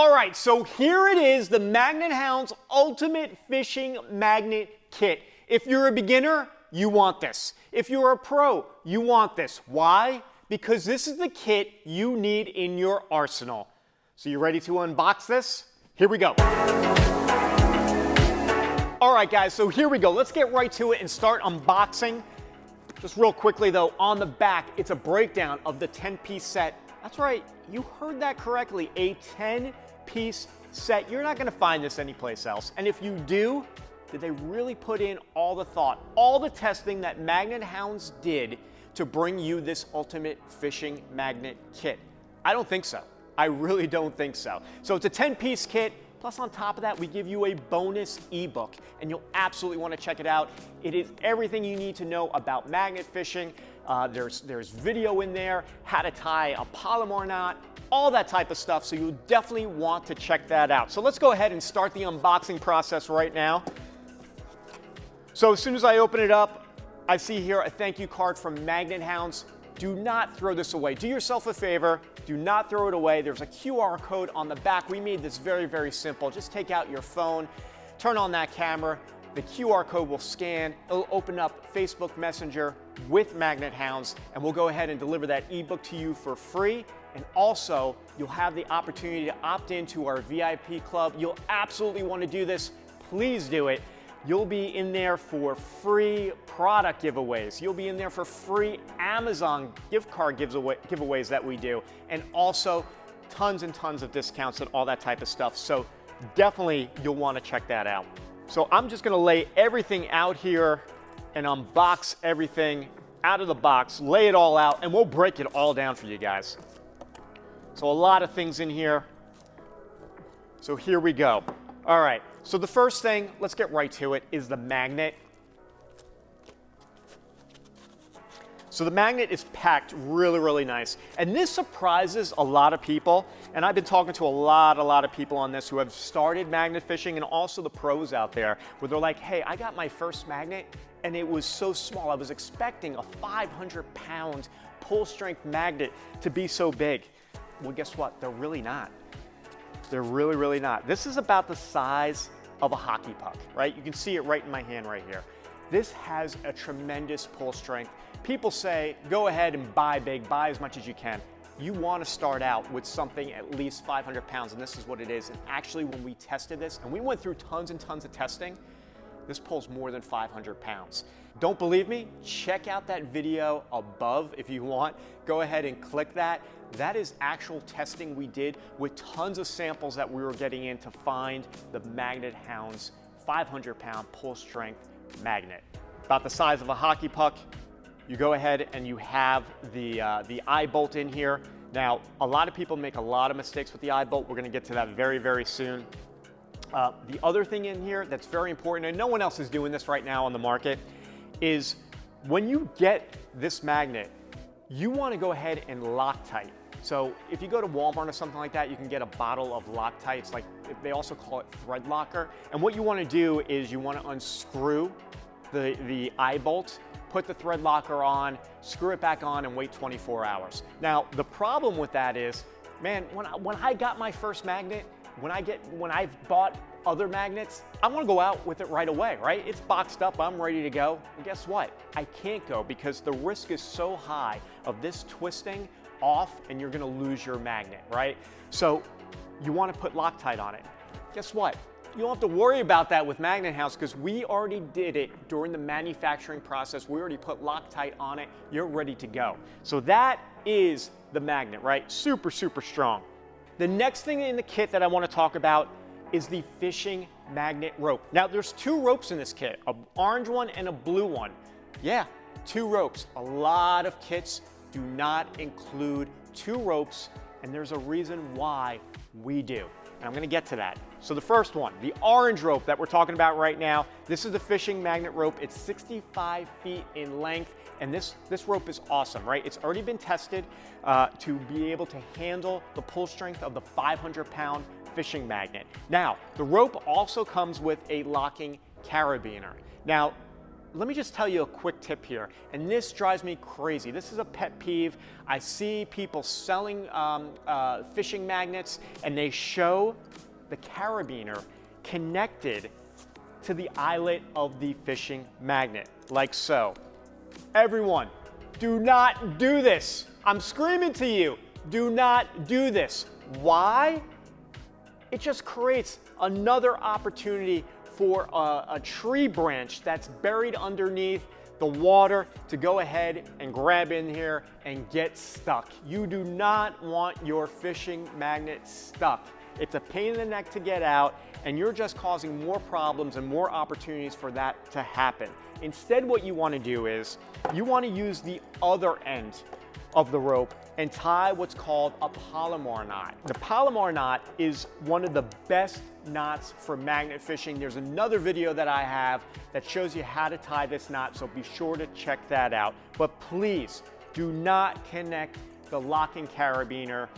All right, so here it is, the Magnet Hounds Ultimate Fishing Magnet Kit. If you're a beginner, you want this. If you're a pro, you want this. Why? Because this is the kit you need in your arsenal. So you ready to unbox this? Here we go. All right, guys, so here we go. Let's get right to it and start unboxing. Just real quickly, though, on the back, it's a breakdown of the 10-piece set. That's right, you heard that correctly, a 10-piece set. You're not gonna find this anyplace else. And if you do, did they really put in all the thought, all the testing that Magnet Hounds did to bring you this ultimate fishing magnet kit? I don't think so. I really don't think so. So it's a 10-piece kit. Plus, on top of that, we give you a bonus ebook, and you'll absolutely want to check it out. It is everything you need to know about magnet fishing. There's video in there, how to tie a Palomar knot, all that type of stuff, so you'll definitely want to check that out. So let's go ahead and start the unboxing process right now. So as soon as I open it up, I see here a thank you card from Magnet Hounds. Do not throw this away. Do yourself a favor. Do not throw it away. There's a QR code on the back. We made this very, very simple. Just take out your phone, turn on that camera. The QR code will scan. It'll open up Facebook Messenger with Magnet Hounds, and we'll go ahead and deliver that ebook to you for free. And also, you'll have the opportunity to opt into our VIP club. You'll absolutely want to do this. Please do it. You'll be in there for free product giveaways. You'll be in there for free Amazon gift card giveaways that we do. And also tons and tons of discounts and all that type of stuff. So definitely you'll want to check that out. So I'm just going to lay everything out here and unbox everything out of the box, lay it all out, and we'll break it all down for you guys. So a lot of things in here. So here we go. All right. So the first thing, let's get right to it, is the magnet. So the magnet is packed really, really nice. And this surprises a lot of people. And I've been talking to a lot of people on this who have started magnet fishing, and also the pros out there, where they're like, hey, I got my first magnet and it was so small. I was expecting a 500-pound pull strength magnet to be so big. Well, guess what? They're really not. They're really, really not. This is about the size of a hockey puck, right? You can see it right in my hand right here. This has a tremendous pull strength. People say, go ahead and buy big, buy as much as you can. You want to start out with something at least 500 pounds, and this is what it is. And actually, when we tested this, and we went through tons and tons of testing, this pulls more than 500 pounds. Don't believe me? Check out that video above if you want. Go ahead and click that. That is actual testing we did with tons of samples that we were getting in to find the Magnet Hounds 500-pound pull strength magnet. About the size of a hockey puck. You go ahead and you have the eye bolt in here. Now, a lot of people make a lot of mistakes with the eye bolt. We're going to get to that very, very soon. The other thing in here that's very important, and no one else is doing this right now on the market, is when you get this magnet, you want to go ahead and Loctite. So if you go to Walmart or something like that, you can get a bottle of Loctite. It's like, they also call it thread locker. And what you want to do is you want to unscrew the eye bolt, put the thread locker on, screw it back on, and wait 24 hours. Now, the problem with that is, man, when I got my first magnet, when I've bought other magnets, I want to go out with it right away, right? It's boxed up, I'm ready to go. And guess what? I can't go because the risk is so high of this twisting off and you're going to lose your magnet, right? So you want to put Loctite on it. Guess what? You don't have to worry about that with Magnet Hounds because we already did it during the manufacturing process. We already put Loctite on it. You're ready to go. So that is the magnet, right? Super, super strong. The next thing in the kit that I want to talk about is the fishing magnet rope. Now, there's two ropes in this kit, an orange one and a blue one. Yeah, two ropes. A lot of kits do not include two ropes, and there's a reason why we do. And I'm going to get to that. So the first one, the orange rope that we're talking about right now, this is the fishing magnet rope. It's 65 feet in length, and this rope is awesome, right? It's already been tested to be able to handle the pull strength of the 500-pound fishing magnet. Now, the rope also comes with a locking carabiner. Now, let me just tell you a quick tip here, and this drives me crazy. This is a pet peeve. I see people selling fishing magnets, and they show the carabiner connected to the eyelet of the fishing magnet, like so. Everyone, do not do this. I'm screaming to you, do not do this. Why? It just creates another opportunity for a tree branch that's buried underneath the water to go ahead and grab in here and get stuck. You do not want your fishing magnet stuck. It's a pain in the neck to get out, and you're just causing more problems and more opportunities for that to happen. Instead, what you want to do is you want to use the other end of the rope and tie what's called a Palomar knot. The Palomar knot is one of the best knots for magnet fishing. There's another video that I have that shows you how to tie this knot, so be sure to check that out. But please do not connect the locking carabiner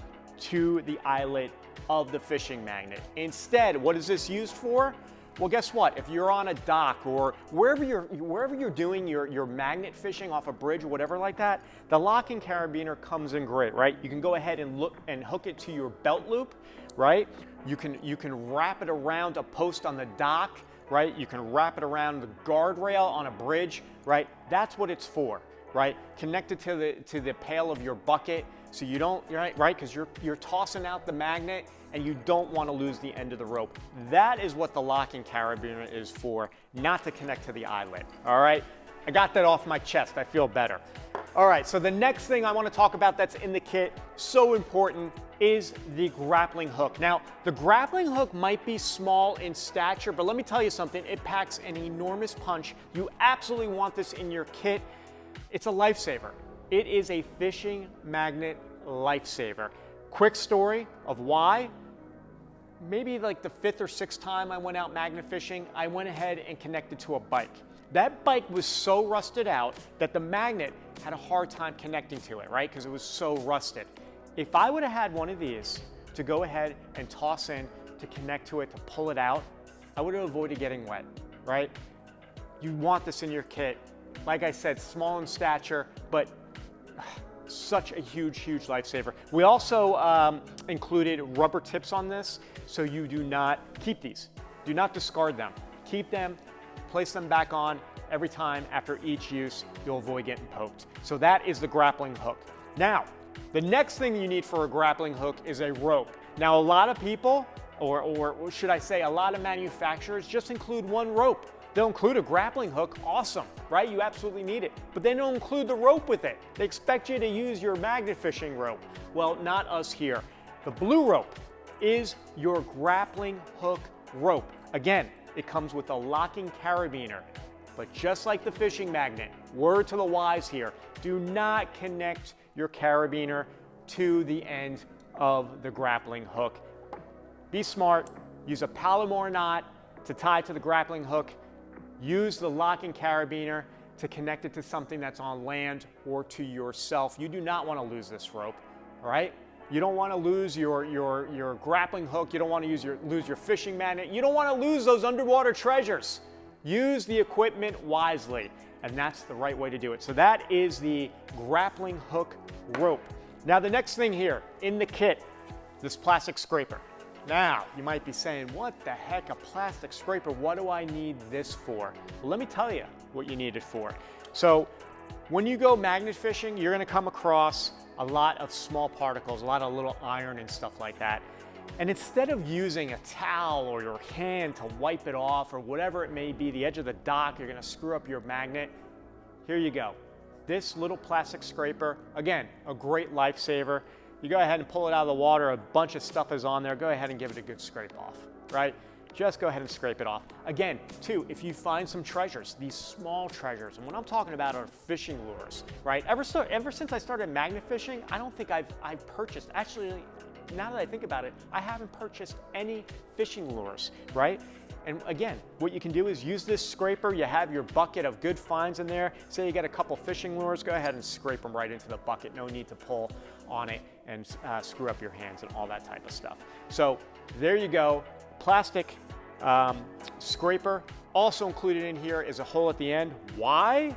to the eyelet of the fishing magnet. Instead, what is this used for? Well, guess what? If you're on a dock or wherever you're doing your magnet fishing off a bridge or whatever like that, the locking carabiner comes in great, right? You can go ahead and look and hook it to your belt loop, right? You can wrap it around a post on the dock, right? You can wrap it around the guardrail on a bridge, right? That's what it's for, right? Connected to the pail of your bucket, so you don't, right? Because you're tossing out the magnet and you don't want to lose the end of the rope. That is what the locking carabiner is for, not to connect to the eyelet. All right, I got that off my chest. I feel better. All right, so the next thing I want to talk about that's in the kit, so important, is the grappling hook. Now, the grappling hook might be small in stature, but let me tell you something, it packs an enormous punch. You absolutely want this in your kit. It's a lifesaver. It is a fishing magnet lifesaver. Quick story of why. Maybe like the 5th or 6th time I went out magnet fishing, I went ahead and connected to a bike. That bike was so rusted out that the magnet had a hard time connecting to it, right? Because it was so rusted. If I would have had one of these to go ahead and toss in to connect to it, to pull it out, I would have avoided getting wet, right? You want this in your kit. Like I said, small in stature, but such a huge, huge lifesaver. We also included rubber tips on this, so you do not keep these. Do not discard them. Keep them, place them back on every time after each use. You'll avoid getting poked. So that is the grappling hook. Now, the next thing you need for a grappling hook is a rope. Now, a lot of people, or should I say a lot of manufacturers, just include one rope. They'll include a grappling hook, awesome, right? You absolutely need it. But they don't include the rope with it. They expect you to use your magnet fishing rope. Well, not us here. The blue rope is your grappling hook rope. Again, it comes with a locking carabiner. But just like the fishing magnet, word to the wise here, do not connect your carabiner to the end of the grappling hook. Be smart, use a Palomar knot to tie to the grappling hook. Use the locking carabiner to connect it to something that's on land or to yourself. You do not want to lose this rope, all right? You don't want to lose your grappling hook. You don't want to lose your fishing magnet. You don't want to lose those underwater treasures. Use the equipment wisely, and that's the right way to do it. So that is the grappling hook rope. Now the next thing here in the kit, this plastic scraper. Now, you might be saying, what the heck, a plastic scraper? What do I need this for? Well, let me tell you what you need it for. So, when you go magnet fishing, you're gonna come across a lot of small particles, a lot of little iron and stuff like that. And instead of using a towel or your hand to wipe it off or whatever it may be, the edge of the dock, you're gonna screw up your magnet, here you go. This little plastic scraper, again, a great lifesaver. You go ahead and pull it out of the water, a bunch of stuff is on there, go ahead and give it a good scrape off, right? Just go ahead and scrape it off. Again, too, if you find some treasures, these small treasures, and what I'm talking about are fishing lures, right? Ever since I started magnet fishing, I don't think I've purchased, actually, now that I think about it, I haven't purchased any fishing lures, right? And again, what you can do is use this scraper. You have your bucket of good finds in there. Say you got a couple fishing lures, go ahead and scrape them right into the bucket. No need to pull on it and screw up your hands and all that type of stuff. So there you go, plastic scraper Also included in here is a hole at the end. Why?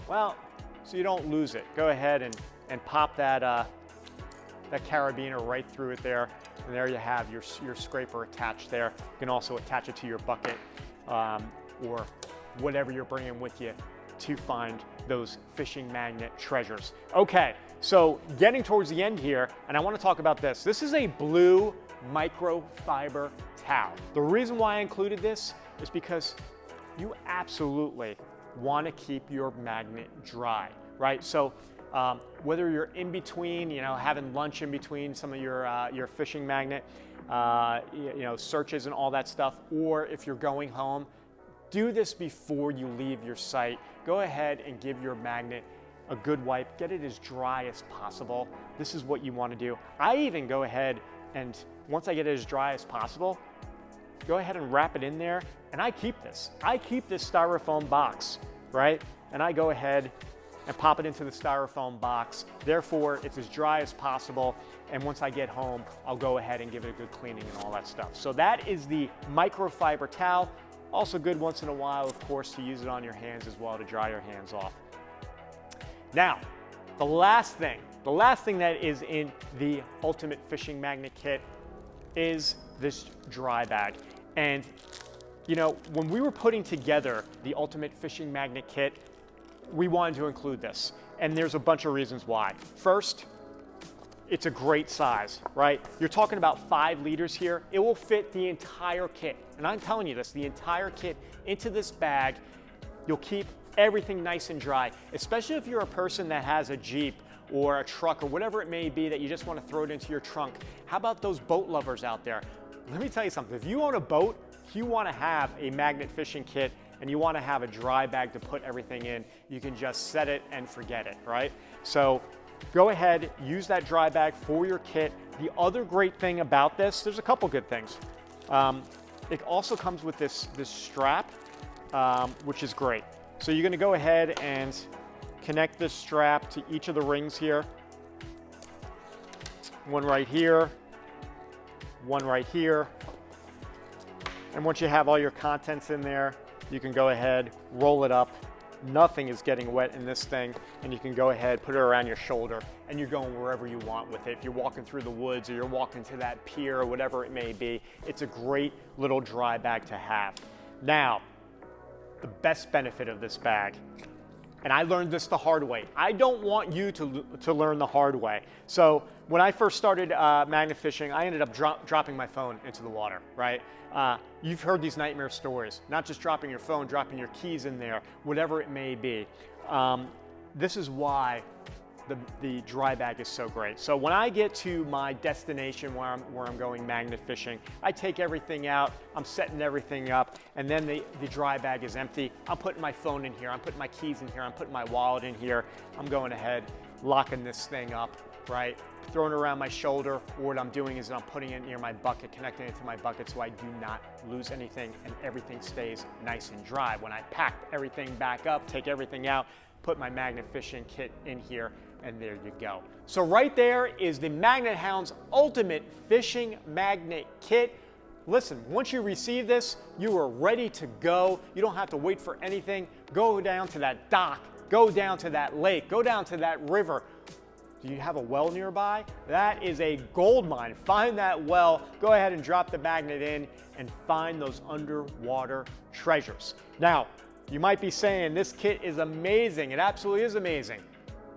Well, so you don't lose it. Go ahead and pop that, that carabiner right through it there. And there you have your scraper attached there. You can also attach it to your bucket or whatever you're bringing with you to find those fishing magnet treasures. Okay, so getting towards the end here, and I want to talk about this. This is a blue microfiber towel. The reason why I included this is because you absolutely want to keep your magnet dry, right? So whether you're in between, having lunch in between some of your fishing magnet, searches and all that stuff, or if you're going home, do this before you leave your site. Go ahead and give your magnet a good wipe. Get it as dry as possible. This is what you want to do. I even go ahead and once I get it as dry as possible, go ahead and wrap it in there. And I keep this. I keep this styrofoam box, right? And I go ahead and pop it into the styrofoam box. Therefore, it's as dry as possible. And once I get home, I'll go ahead and give it a good cleaning and all that stuff. So that is the microfiber towel. Also good once in a while, of course, to use it on your hands as well to dry your hands off. Now, the last thing that is in the Ultimate Fishing Magnet Kit is this dry bag. And when we were putting together the Ultimate Fishing Magnet Kit, we wanted to include this. And there's a bunch of reasons why. First, it's a great size, right? You're talking about 5 liters here. It will fit the entire kit. And I'm telling you this, the entire kit into this bag. You'll keep everything nice and dry, especially if you're a person that has a Jeep or a truck or whatever it may be that you just want to throw it into your trunk. How about those boat lovers out there? Let me tell you something. If you own a boat, you want to have a magnet fishing kit and you want to have a dry bag to put everything in, you can just set it and forget it, right? So go ahead, use that dry bag for your kit. The other great thing about this, there's a couple good things. It also comes with this strap, which is great. So you're going to go ahead and connect this strap to each of the rings here. One right here, one right here. And once you have all your contents in there, you can go ahead, roll it up. Nothing is getting wet in this thing, and you can go ahead, put it around your shoulder, and you're going wherever you want with it. If you're walking through the woods or you're walking to that pier or whatever it may be, it's a great little dry bag to have. Now, the best benefit of this bag, and I learned this the hard way. I don't want you to learn the hard way. So when I first started magnet fishing, I ended up dropping my phone into the water, right? You've heard these nightmare stories, not just dropping your phone, dropping your keys in there, whatever it may be. This is why the dry bag is so great. So when I get to my destination where I'm going magnet fishing, I take everything out, I'm setting everything up, and then the dry bag is empty. I'm putting my phone in here, I'm putting my keys in here, I'm putting my wallet in here. I'm going ahead, locking this thing up, right? Throwing it around my shoulder. Or what I'm doing is I'm putting it near my bucket, connecting it to my bucket so I do not lose anything and everything stays nice and dry. When I pack everything back up, take everything out, put my magnet fishing kit in here, and there you go. So right there is the Magnet Hounds Ultimate Fishing Magnet Kit. Listen, once you receive this, you are ready to go. You don't have to wait for anything. Go down to that dock, go down to that lake, go down to that river. Do you have a well nearby? That is a gold mine. Find that well, go ahead and drop the magnet in and find those underwater treasures. Now, you might be saying this kit is amazing. It absolutely is amazing.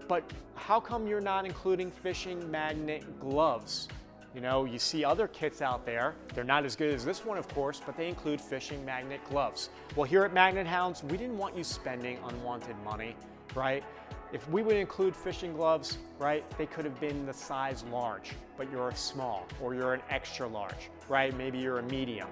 But how come you're not including fishing magnet gloves? You see other kits out there. They're not as good as this one, of course, but they include fishing magnet gloves. Well, here at Magnet Hounds, we didn't want you spending unwanted money, right? If we would include fishing gloves, right, they could have been the size large, but you're a small, or you're an extra large, right? Maybe you're a medium.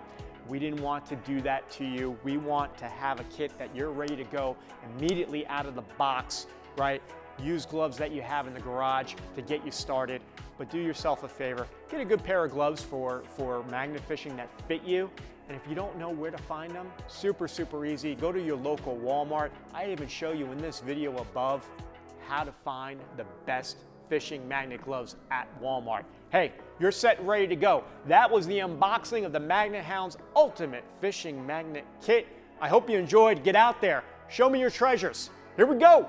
We didn't want to do that to you. We want to have a kit that you're ready to go immediately out of the box, right? Use gloves that you have in the garage to get you started, but do yourself a favor. Get a good pair of gloves for magnet fishing that fit you. And if you don't know where to find them, super, super easy. Go to your local Walmart. I even show you in this video above how to find the best fishing magnet gloves at Walmart. Hey, you're set and ready to go. That was the unboxing of the Magnet Hounds Ultimate Fishing Magnet Kit. I hope you enjoyed. Get out there. Show me your treasures. Here we go.